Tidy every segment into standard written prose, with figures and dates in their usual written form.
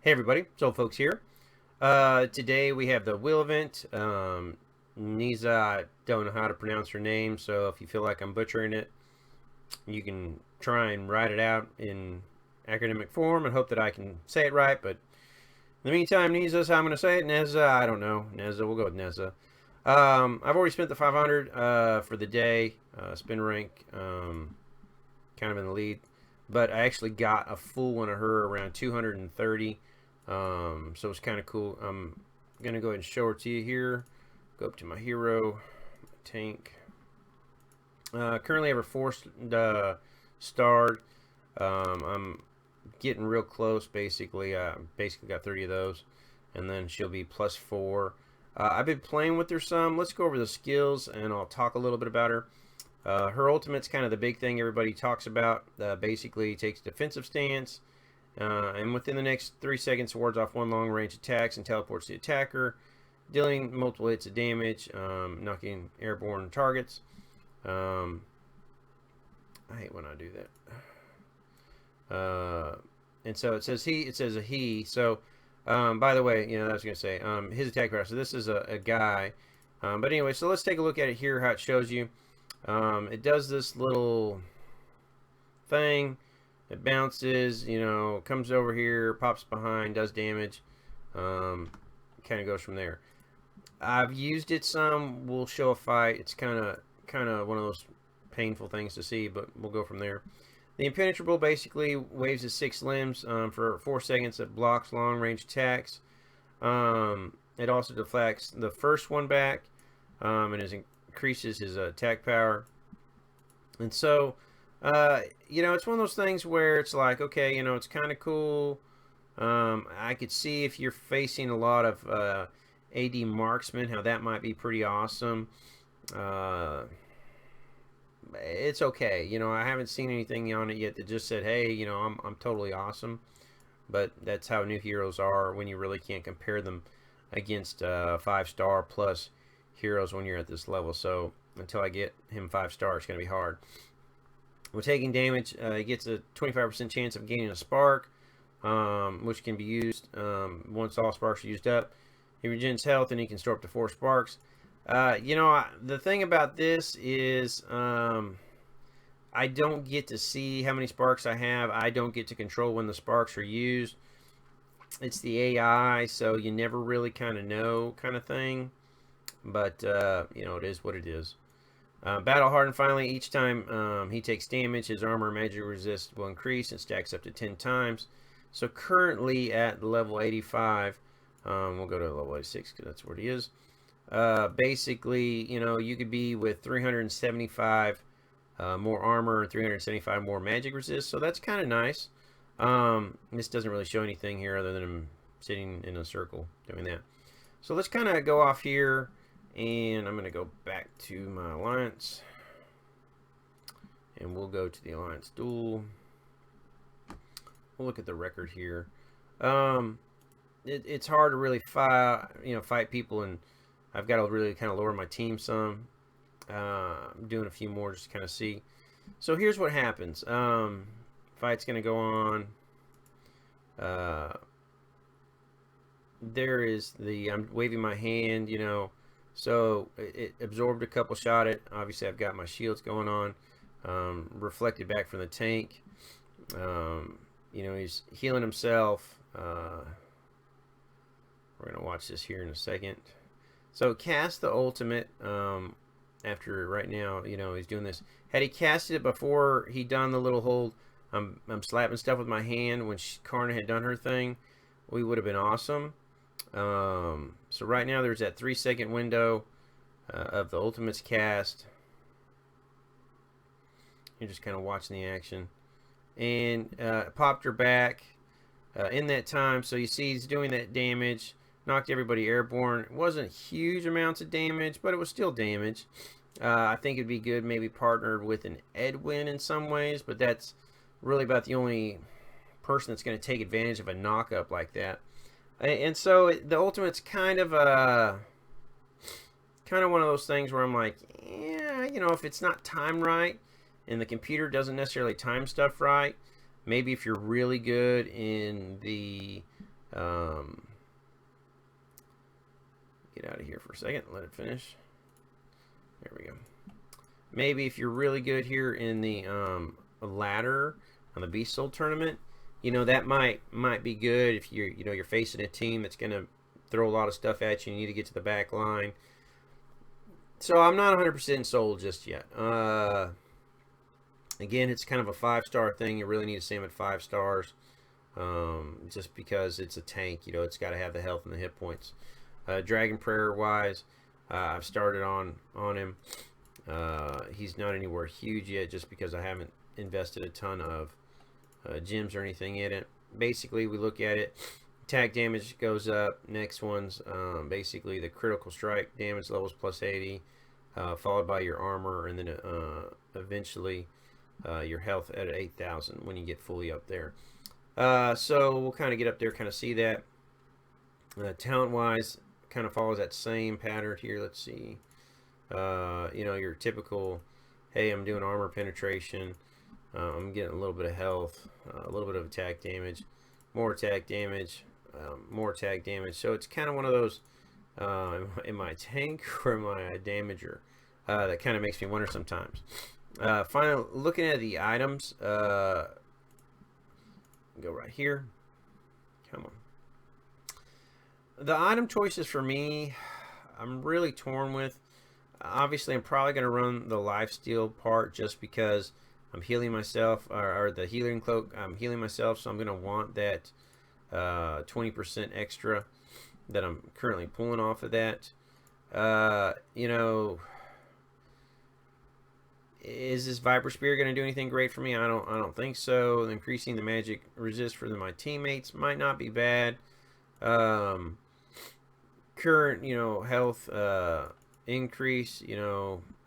Hey everybody, Soul Folks here. Today we have the Wheel event. Nezha, I don't know how to pronounce her name, so if you feel like I'm butchering it, you can try and write it out in academic form and hope that I can say it right. But in the meantime, Nezha's how I'm going to say it. Nezha, I don't know. Nezha, we'll go with Nezha. I've already spent the 500 for the day. Spin rank, kind of in the lead. But I actually got a full one of her around 230. So it's kind of cool. I'm gonna go ahead and show it to you here. Go up to my hero, tank. Currently, I have her starred. I'm getting real close. Basically, basically got 30 of those, and then she'll be +4. I've been playing with her some. Let's go over the skills, and I'll talk a little bit about her. Her ultimate's kind of the big thing everybody talks about. Basically, takes defensive stance. And within the next 3 seconds, wards off one long-range attacks and teleports the attacker, dealing multiple hits of damage, knocking airborne targets. I hate when I do that. And so it says he. It says a he. So, by the way, I was gonna say his attack power. So this is a guy. But anyway, so let's take a look at it here. How it shows you. It does this little thing. It bounces, comes over here, pops behind, does damage, kind of goes from there. I've used it some. We'll show a fight. It's kind of one of those painful things to see, but we'll go from there. The impenetrable basically waves his 6 limbs for 4 seconds. It blocks long-range attacks. It also deflects the first one back, and increases his attack power. And so, it's one of those things where it's like, okay, it's kind of cool. I could see if you're facing a lot of AD marksmen, how that might be pretty awesome. It's okay. I haven't seen anything on it yet that just said, hey, I'm totally awesome. But that's how new heroes are when you really can't compare them against 5-star plus heroes when you're at this level. So until I get him 5-star, it's going to be hard. When taking damage, he gets a 25% chance of gaining a spark, which can be used once all sparks are used up. He regens health and he can store up to 4 sparks. The thing about this is I don't get to see how many sparks I have. I don't get to control when the sparks are used. It's the AI, so you never really kind of know kind of thing. But, it is what it is. Battle hardened finally, each time he takes damage, his armor and magic resist will increase and stacks up to 10 times. So currently at level 85, we'll go to level 86 because that's where he is. Basically, you could be with 375 more armor and 375 more magic resist. So that's kind of nice. This doesn't really show anything here other than him sitting in a circle doing that. So let's kind of go off here. And I'm going to go back to my alliance. And we'll go to the alliance duel. We'll look at the record here. It's hard to really fight people, and I've got to really kind of lower my team some. I'm doing a few more just to kind of see. So here's what happens. Fight's going to go on. There is I'm waving my hand, So it absorbed a couple shot it. Obviously, I've got my shields going on. Reflected back from the tank. He's healing himself. We're going to watch this here in a second. So cast the ultimate after right now, he's doing this. Had he casted it before he done the little hold, I'm slapping stuff with my hand when Karna had done her thing, we would have been awesome. So right now there's that 3-second window of the ultimate's cast. You're just kind of watching the action. And popped her back in that time. So you see he's doing that damage. Knocked everybody airborne. It wasn't huge amounts of damage, but it was still damage. I think it'd be good maybe partnered with an Edwin in some ways, but that's really about the only person that's going to take advantage of a knock-up like that. And so the ultimate's kind of one of those things where I'm like, yeah, if it's not timed right and the computer doesn't necessarily time stuff right, maybe if you're really good in the Get out of here for a second. Let it finish. There we go. Maybe if you're really good here in the ladder on the Beast Soul tournament, that might be good if you're facing a team that's gonna throw a lot of stuff at you. You need to get to the back line. So I'm not 100% sold just yet. Again, it's kind of a 5-star thing. You really need to see him at 5 stars, just because it's a tank. It's got to have the health and the hit points. Dragon Prayer wise, I've started on him. He's not anywhere huge yet, just because I haven't invested a ton of gems or anything in it. Basically, we look at it. Attack damage goes up. Next one's basically the critical strike damage levels plus 80, followed by your armor, and then eventually your health at 8,000 when you get fully up there. So we'll kind of get up there, kind of see that. Talent-wise, kind of follows that same pattern here. Let's see. Your typical, hey, I'm doing armor penetration. I'm getting a little bit of health, a little bit of attack damage, more attack damage, more attack damage. So it's kind of one of those, am I a tank or am I a damager? That kind of makes me wonder sometimes. Finally, looking at the items, go right here. Come on. The item choices for me, I'm really torn with. Obviously, I'm probably going to run the lifesteal part just because I'm healing myself, or the healing cloak. I'm healing myself, so I'm going to want that 20% extra that I'm currently pulling off of that. Is this Viper Spear going to do anything great for me? I don't think so. Increasing the magic resist for my teammates might not be bad. Current, health increase,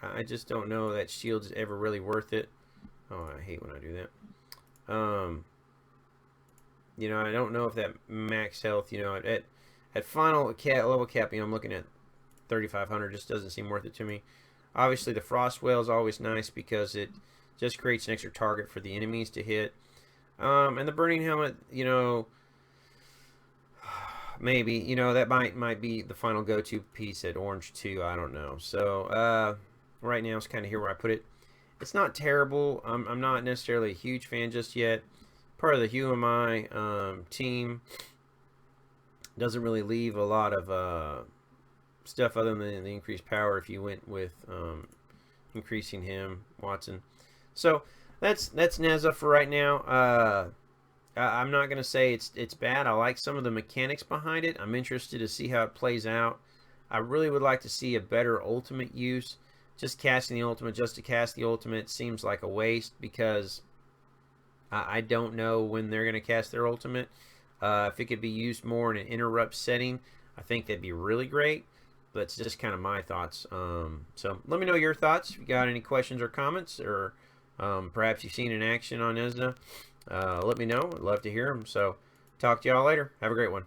I just don't know that shield's ever really worth it. Oh, I hate when I do that. I don't know if that max health, at final level cap, I'm looking at 3,500, just doesn't seem worth it to me. Obviously, the Frost Whale is always nice because it just creates an extra target for the enemies to hit. And the Burning Helmet, maybe, that might be the final go-to piece at Orange 2. I don't know. So, right now, it's kind of here where I put it. It's not terrible. I'm not necessarily a huge fan just yet. Part of the Who Am I team doesn't really leave a lot of stuff other than the increased power if you went with increasing him, Watson. So that's Nezha for right now. I'm not going to say it's bad. I like some of the mechanics behind it. I'm interested to see how it plays out. I really would like to see a better ultimate use. Just casting the ultimate just to cast the ultimate seems like a waste because I don't know when they're going to cast their ultimate. If it could be used more in an interrupt setting, I think that'd be really great. But it's just kind of my thoughts. So let me know your thoughts. If you got any questions or comments, or perhaps you've seen in action on Nezha, let me know. I'd love to hear them. So talk to y'all later. Have a great one.